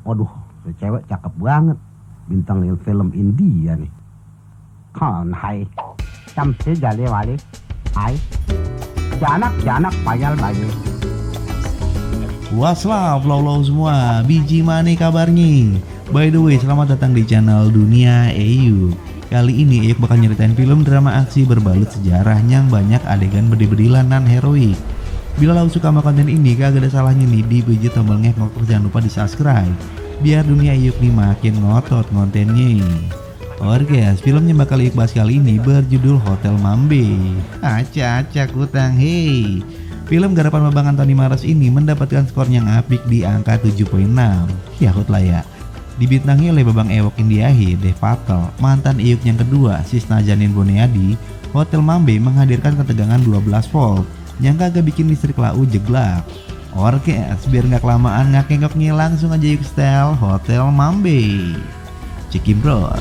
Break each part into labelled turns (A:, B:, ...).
A: Waduh, tuh cewek cakep banget. Bintang film India nih. Kan hai. Chăm thế jale wale. Hai. Janak payal bayi.
B: What's up, semua, biji mana kabarnya? By the way, selamat datang di channel Dunia Eyuk. Kali ini Eyuk bakal nyeritain film drama aksi berbalut sejarah yang banyak adegan bedi-bedilan nan heroik. Bila lo suka sama konten ini, kagak ada salahnya nih dipijit tombol ngekok, terus jangan lupa di subscribe biar Dunia Eyuk nih makin ngotot kontennya. Oke guys, filmnya bakal Eyuk bahas kali ini berjudul Hotel Mambe. Acak utang hei. Film garapan Bambang Antoni Maros ini mendapatkan skor yang apik di angka 7.6. Yahut lah ya. Dibintangi oleh Babang Ewok Indiahi, Dev Patel, mantan Eyuk yang kedua, Sisna Janin Boniadi. Hotel Mambe menghadirkan ketegangan 12 volt yang kagak bikin listrik lau jeglak. Oke, biar nggak kelamaan ngakengoknya, langsung aja yuk style Hotel Mambe. Ciki bro.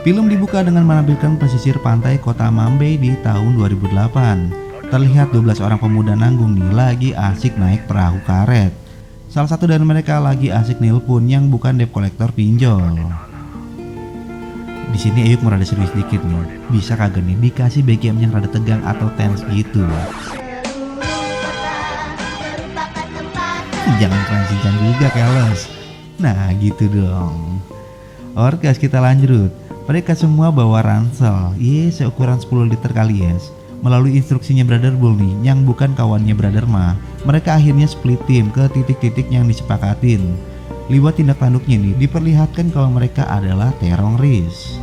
B: Film dibuka dengan menampilkan pesisir pantai kota Mambe di tahun 2008. Terlihat 12 orang pemuda nanggung nih lagi asik naik perahu karet. Salah satu dari mereka lagi asik nelpon yang bukan debt collector pinjol. Di sini Eyuk merada serius dikit nih. Bisa kagak nih dikasih BGM yang rada tegang atau tense gitu. Jangan transition juga keles. Nah gitu dong. Oke guys, kita lanjut. Mereka semua bawa ransel, seukuran 10 liter kali yes. Melalui instruksinya Brother Bull nih, yang bukan kawannya Brother Ma, mereka akhirnya split tim ke titik-titik yang disepakatin. Liwat tindak tanduknya nih, diperlihatkan kalau mereka adalah teroris.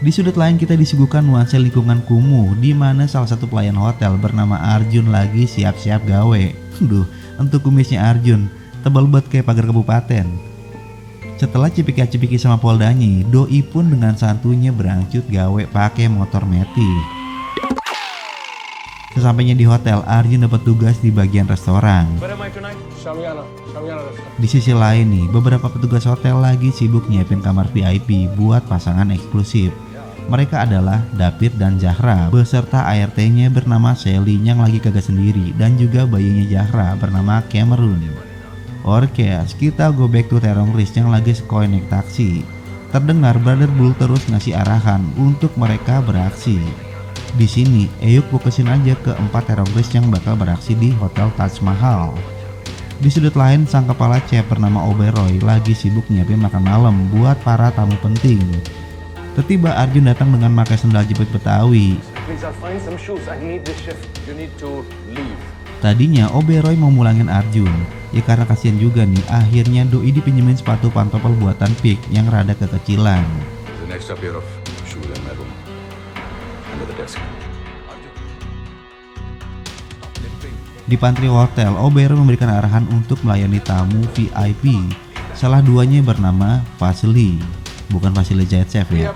B: Di sudut lain kita disuguhkan nuansa lingkungan kumuh, di mana salah satu pelayan hotel bernama Arjun lagi siap-siap gawe. Duh, untuk kumisnya Arjun tebal banget kayak pagar kabupaten. Setelah cipika-cipiki sama Poldanyi, Doi pun dengan santunya berangcut gawe pakai motor metik. Sesampainya di hotel, Arjun dapat tugas di bagian restoran. Di sisi lain nih, beberapa petugas hotel lagi sibuk nyiapin kamar VIP buat pasangan eksklusif. Mereka adalah David dan Zahra beserta ART-nya bernama Sally yang lagi kagak sendiri, dan juga bayinya Zahra bernama Cameron. Oke, kita go back to teroris yang lagi sekoin naik taksi. Terdengar Brother Bull terus ngasih arahan untuk mereka beraksi. Di sini Eyuk fokusin aja ke 4 teroris yang bakal beraksi di Hotel Taj Mahal. Di sudut lain, sang kepala chef bernama Oberoi lagi sibuk nyiapin makan malam buat para tamu penting. Tiba-tiba Arjun datang dengan pakai sendal jepit Betawi. Tadinya Oberoi mau mulangin Arjun, ya karena kasihan juga nih, akhirnya Doi dipinjemin sepatu pantopel buatan Pik yang rada kekecilan. Di pantry hotel, Oberoi memberikan arahan untuk melayani tamu VIP. Salah duanya bernama Vasily, bukan Vasily Zaitsev ya.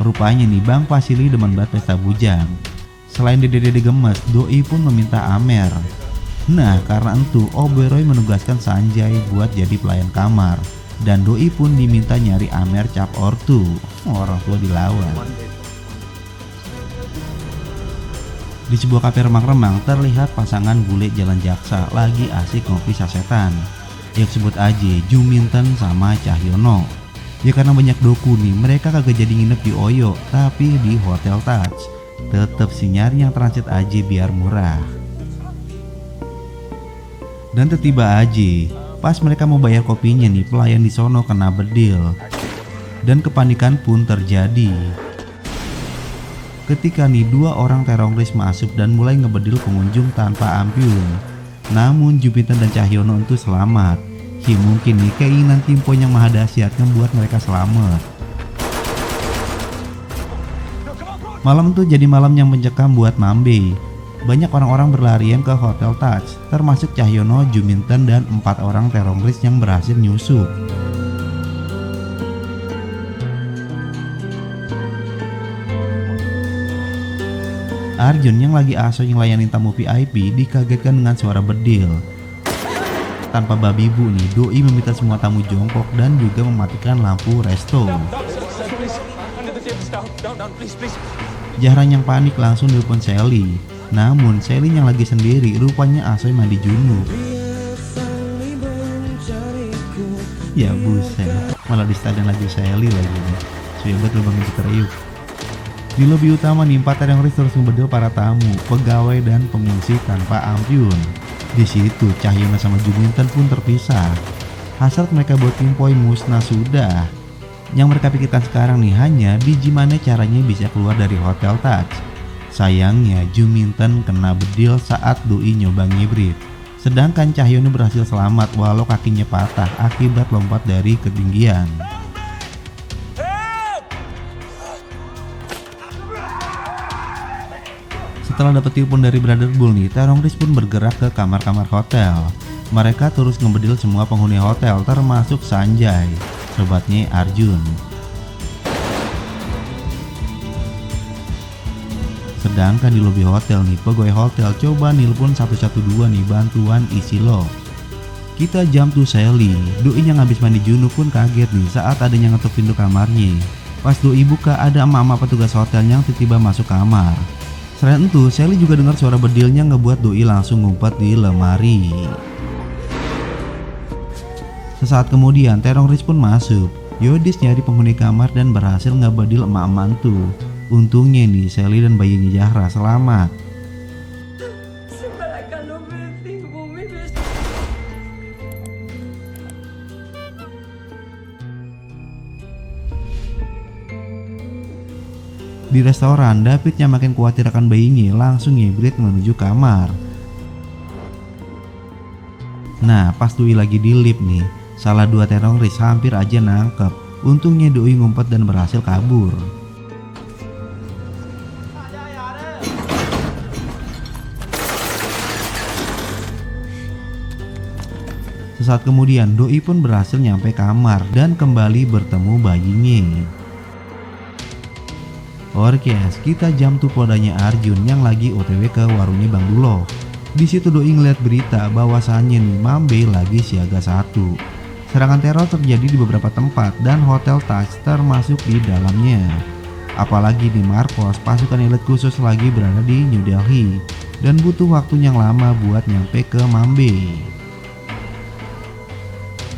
B: Rupanya nih Bang Vasily demen banget pesta bujang. Selain dede-dede gemes, Doi pun meminta Amer. Nah karena itu Oberoi menugaskan Sanjay buat jadi pelayan kamar, dan Doi pun diminta nyari Amer cap ortu. Orang tua dilawan. Di sebuah kafe remang-remang terlihat pasangan bule jalan jaksa lagi asik ngopi sasetan. Yang sebut aja Juminten sama Cahyono. Ya karena banyak doku nih, mereka kagak jadi nginep di Oyo, tapi di Hotel Taj. Tetep sih nyari yang transit aja biar murah. Dan tiba aja, pas mereka mau bayar kopinya nih, pelayan di sono kena bedil. Dan kepanikan pun terjadi. Ketika nih 2 orang teroris masuk dan mulai ngebedil pengunjung tanpa ampiun. Namun Juminten dan Cahyono itu selamat. Mungkin nih keinginan Timpo yang maha dahsyat membuat mereka selamat. Malam itu jadi malam yang mencekam buat Mambe. Banyak orang-orang berlarian ke Hotel Taj, termasuk Cahyono, Juminten, dan 4 orang teroris yang berhasil nyusup. Arjun yang lagi aso yang layanin tamu VIP dikagetkan dengan suara bedil. Tanpa babi bu nih, Doi meminta semua tamu jongkok dan juga mematikan lampu resto. Zahra yang panik langsung nelpon Sally. Namun Sally yang lagi sendiri, rupanya Asoy mandi junub. Ya buset, malah di stadion lagi Sally lagi nih. Sobat lubang itu teriuk. Di lobi utama nih, 4 teroris terus membedel para tamu, pegawai dan pengungsi tanpa ampun. Di situ Cahyono sama Juminten pun terpisah. Hasrat mereka buat Timpoi musnah sudah. Yang mereka pikirkan sekarang nih hanya bagaimana caranya bisa keluar dari Hotel Taj. Sayangnya Juminten kena bedil saat Doi nyoba ngibrit. Sedangkan Cahyono berhasil selamat walau kakinya patah akibat lompat dari ketinggian. Setelah dapat telepon dari Brother Bull nih, teroris pun bergerak ke kamar-kamar hotel. Mereka terus ngebedil semua penghuni hotel termasuk Sanjay, sobatnya Arjun. Sedangkan di lobi hotel nih, pegawai hotel coba nelpon 112 nih bantuan isi lock. Kita jam tuh Sally, Doi yang habis mandi junub pun kaget nih saat adanya ngetuk pintu kamarnya. Pas Doi buka, ada emak-emak petugas hotel yang tiba-tiba masuk kamar. Selain itu, Sally juga dengar suara bedilnya ngebuat Doi langsung ngumpet di lemari. Sesaat kemudian, teroris pun masuk. Yodis nyari penghuni kamar dan berhasil ngebedil emak-emak tuh. Untungnya nih, Sally dan bayinya Zahra selamat. Di restoran, David yang makin khawatir akan bayinya langsung ngibrit menuju kamar. Nah, pas Doi lagi di lift nih, salah 2 teroris hampir aja nangkep. Untungnya Doi ngumpet dan berhasil kabur. Sesaat kemudian, Doi pun berhasil nyampe kamar dan kembali bertemu bayinya. Orkes, kita jam tuh Poldanya Arjun yang lagi OTW ke warungnya Bang Dulo. Di situ Doi ngeliat berita bahwasannya nih Mambe lagi siaga 1. Serangan teror terjadi di beberapa tempat dan Hotel Taj termasuk di dalamnya. Apalagi di Marcos, pasukan elit khusus lagi berada di New Delhi dan butuh waktu yang lama buat nyampe ke Mambe.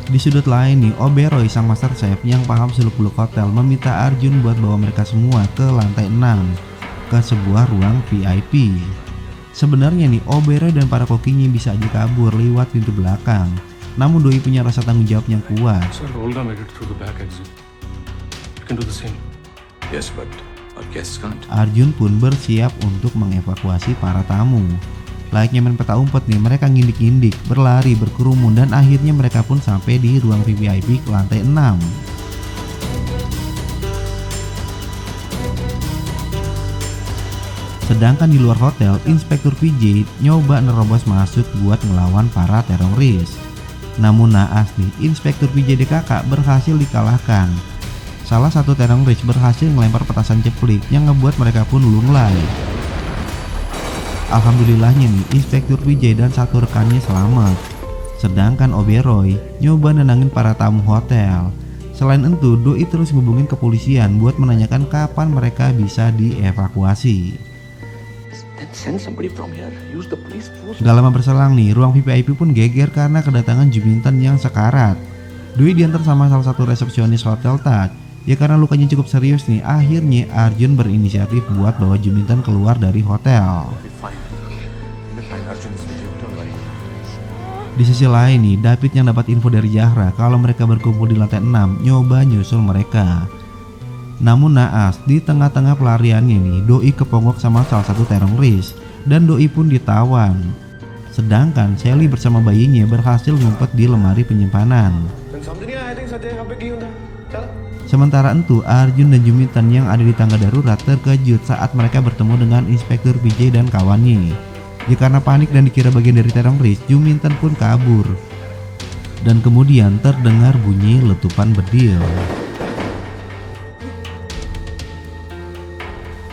B: Di sudut lain nih, Oberoi sang master chef yang paham seluk-beluk hotel meminta Arjun buat bawa mereka semua ke lantai 6 ke sebuah ruang VIP. Sebenarnya nih, Oberoi dan para kokinya bisa aja kabur lewat pintu belakang. Namun Doi punya rasa tanggung jawab yang kuat. Arjun pun bersiap untuk mengevakuasi para tamu. Layaknya main peta umpet nih, mereka ngindik-ngindik, berlari, berkerumun, dan akhirnya mereka pun sampai di ruang VIP ke lantai 6. Sedangkan di luar hotel, Inspektur PJ nyoba nerobos masuk buat ngelawan para teroris. Namun naas nih, Inspektur PJ DKK berhasil dikalahkan. Salah satu teroris berhasil ngelempar petasan ceplik yang ngebuat mereka pun lunglai. Alhamdulillahnya nih, Inspektur PJ dan 1 rekannya selamat. Sedangkan Oberoi nyoba nenangin para tamu hotel. Selain itu, Doi terus ngubungin kepolisian buat menanyakan kapan mereka bisa dievakuasi. Gak lama berselang nih, ruang VIP pun geger karena kedatangan Juminten yang sekarat. Doi diantar sama salah satu resepsionis Hotel Taj. Ya karena lukanya cukup serius nih, akhirnya Arjun berinisiatif buat bawa Juminten keluar dari hotel. Di sisi lain nih, David yang dapat info dari Zahra kalau mereka berkumpul di lantai 6 nyoba nyusul mereka. Namun naas, di tengah-tengah pelariannya nih, Doi keponggok sama salah satu teroris dan Doi pun ditawan. Sedangkan Sally bersama bayinya berhasil ngumpet di lemari penyimpanan. Sementara itu, Arjun dan Juminten yang ada di tangga darurat terkejut saat mereka bertemu dengan Inspektur PJ dan kawannya. Ya karena panik dan dikira bagian dari teroris, Juminten pun kabur. Dan kemudian terdengar bunyi letupan bedil.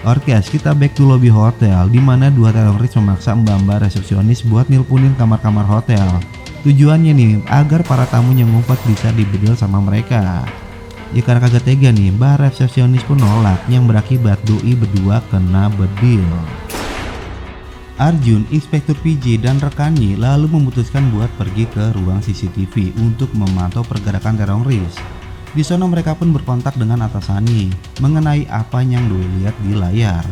B: Orkes, kita back to lobby hotel di mana 2 teroris memaksa mbak-mbak resepsionis buat nilpunin kamar-kamar hotel. Tujuannya nih agar para tamu yang ngumpet bisa dibedil sama mereka. Ya karena kagak tega nih, mbak resepsionis pun nolak yang berakibat doi berdua kena bedil. Arjun, Inspektur PJ dan rekannya lalu memutuskan buat pergi ke ruang CCTV untuk memantau pergerakan teroris. Di sana mereka pun berkontak dengan atasannya mengenai apa yang doi lihat di layar.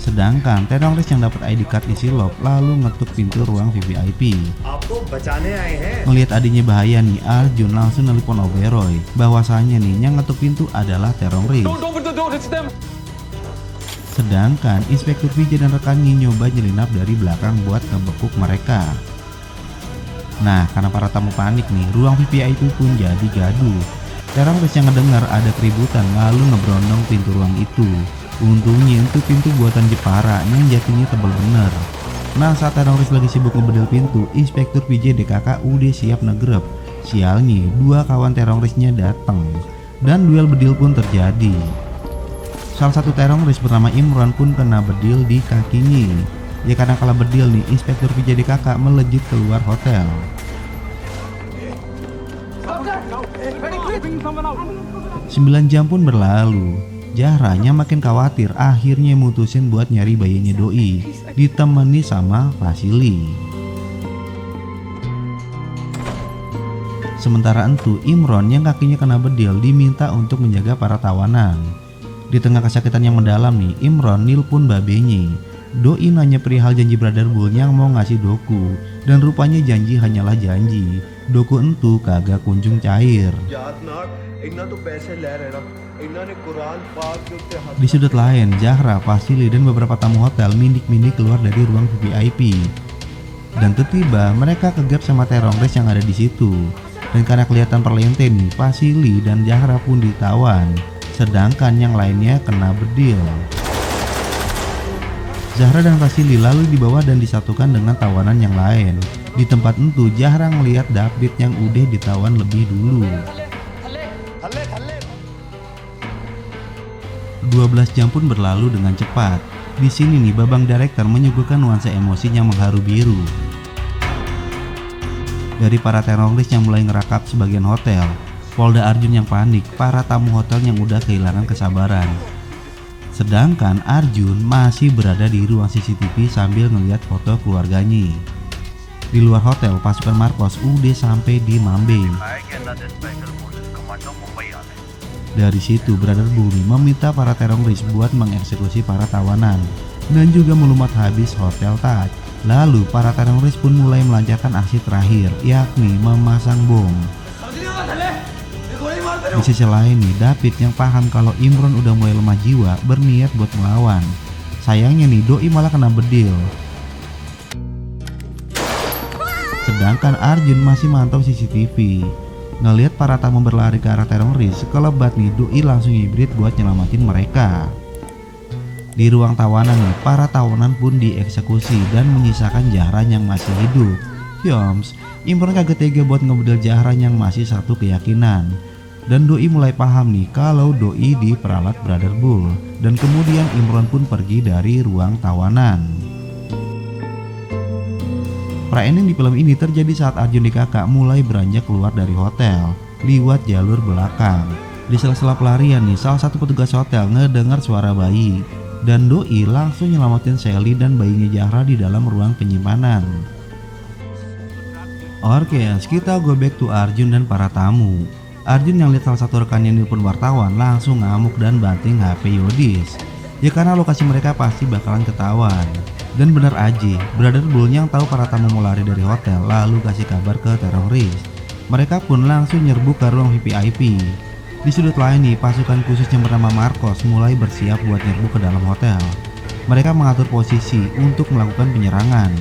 B: Sedangkan teroris yang dapat ID card isi lock lalu ngetuk pintu ruang VVIP. Melihat adiknya bahaya nih, Arjun langsung nelpon Oberoi bahwasanya nih yang ngetuk pintu adalah teroris. Sedangkan Inspektur PJ dan rekannya nyoba nyelinap dari belakang buat ngebekuk mereka. Nah, karena para tamu panik nih, ruang VVIP pun jadi gaduh. Teroris yang ngedengar ada keributan lalu ngebrondong pintu ruang itu. Untungnya itu pintu buatan Jepara yang jatuhnya tebal bener. Nah, saat teroris lagi sibuk ngebedil pintu, Inspektur PJ DKK udah siap negrep. Sialnya, dua kawan terorisnya datang dan duel bedil pun terjadi. Salah satu teroris bernama Imron pun kena bedil di kakinya. Ya karena kalah bedil nih, Inspektur PJ DKK melejit keluar hotel. 9 jam pun berlalu. Zahranya makin khawatir, akhirnya mutusin buat nyari bayinya doi, ditemani sama Vasily. Sementara itu, Imron yang kakinya kena bedil diminta untuk menjaga para tawanan. Di tengah kesakitan yang mendalam nih, Imron nelpon babenya. Doi nanya perihal janji Brother Bull yang mau ngasih Doku, dan rupanya janji hanyalah janji. Doku entu kagak kunjung cair. Di sudut lain, Zahra, Vasily, dan beberapa tamu hotel mindik-mindik keluar dari ruang VIP. Dan tiba-tiba mereka kegep sama teroris yang ada di situ. Dan karena kelihatan perlente nih, Vasily dan Zahra pun ditawan. Sedangkan yang lainnya kena bedil. Zahra dan Vasily lalu dibawa dan disatukan dengan tawanan yang lain. Di tempat itu, Zahra ngelihat David yang udah ditawan lebih dulu. 12 jam pun berlalu dengan cepat. Di sini nih, Babang Director menyuguhkan nuansa emosi yang mengharu biru. Dari para teroris yang mulai ngerakap sebagian hotel, Polda Arjun yang panik, para tamu hotel yang udah kehilangan kesabaran. Sedangkan Arjun masih berada di ruang CCTV sambil ngeliat foto keluarganya. Di luar hotel, pasukan Marcos udah sampai di Mambeng. Dari situ, Brother Bull meminta para teroris buat mengeksekusi para tawanan dan juga melumat habis Hotel Taj. Lalu, para teroris pun mulai melancarkan aksi terakhir, yakni memasang bom. Di sisi lain nih, David yang paham kalau Imron udah mulai lemah jiwa berniat buat melawan. Sayangnya nih, doi malah kena bedil. Sedangkan Arjun masih mantau CCTV. Ngelihat para tamu berlari ke arah teroris, sekelebat nih doi langsung hibrid buat nyelamatin mereka. Di ruang tawanan nih, para tawanan pun dieksekusi dan menyisakan Zahra yang masih hidup. Yoms, Imron kagak tega buat ngebedil Zahra yang masih satu keyakinan. Dan doi mulai paham nih kalau doi diperalat Brother Bull. Dan kemudian Imron pun pergi dari ruang tawanan. Pra-ending di film ini terjadi saat Arjun DKK mulai beranjak keluar dari hotel lewat jalur belakang. Di sela-sela pelarian nih, salah satu petugas hotel ngedengar suara bayi dan doi langsung nyelamatin Sally dan bayinya Zahra di dalam ruang penyimpanan. Oke, kita go back to Arjun dan para tamu. Arjun yang lihat salah satu rekannya nelpon wartawan langsung ngamuk dan banting HP Yodis. Ya karena lokasi mereka pasti bakalan ketahuan. Dan bener aja, Brother Bull yang tahu para tamu mau lari dari hotel lalu kasih kabar ke teroris. Mereka pun langsung nyerbu ke ruang VIP. Di sudut lain nih, pasukan khusus yang bernama Marcos mulai bersiap buat nyerbu ke dalam hotel. Mereka mengatur posisi untuk melakukan penyerangan.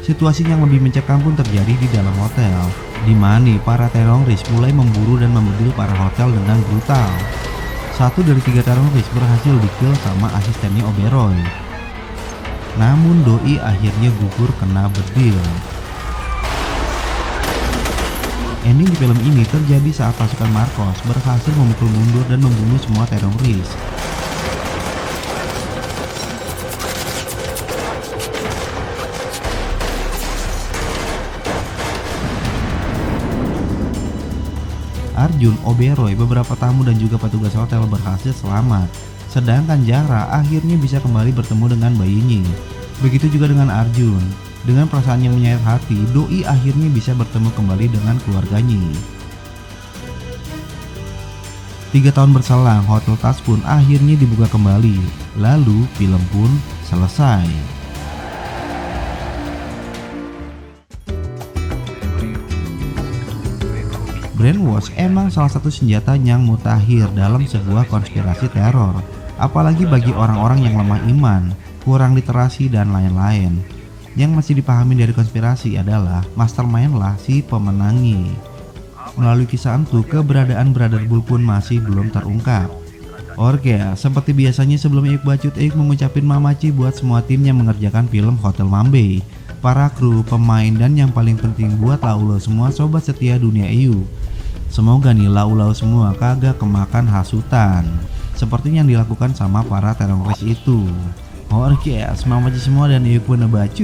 B: Situasi yang lebih mencekam pun terjadi di dalam hotel, di mana para teroris mulai memburu dan membedil para hotel dengan brutal. 1 dari 3 teroris berhasil dikill sama asistennya Oberoi. Namun doi akhirnya gugur kena bedil. Ending di film ini terjadi saat pasukan Marcos berhasil memukul mundur dan membunuh semua teroris. Arjun, Oberoi, beberapa tamu dan juga petugas hotel berhasil selamat. Sedangkan Jara akhirnya bisa kembali bertemu dengan bayinya. Begitu juga dengan Arjun. Dengan perasaan yang menyayat hati, Doi akhirnya bisa bertemu kembali dengan keluarganya. 3 tahun berselang, Hotel Taj pun akhirnya dibuka kembali. Lalu film pun selesai. Brainwash emang salah satu senjata yang mutakhir dalam sebuah konspirasi teror, apalagi bagi orang-orang yang lemah iman, kurang literasi dan lain-lain. Yang masih dipahami dari konspirasi adalah mastermind lah si pemenangi. Melalui kisah itu, keberadaan Brother Bull pun masih belum terungkap. Oke, seperti biasanya sebelum Eyuk Bacot, Eyuk mengucapin mamaci buat semua tim yang mengerjakan film Hotel Mambay, para kru, pemain, dan yang paling penting buat laulo semua sobat setia dunia Eyuk. Semoga nih lau-lau semua kagak kemakan hasutan seperti yang dilakukan sama para teroris itu. Oke, semangat semua dan Eyuk pun Bacot.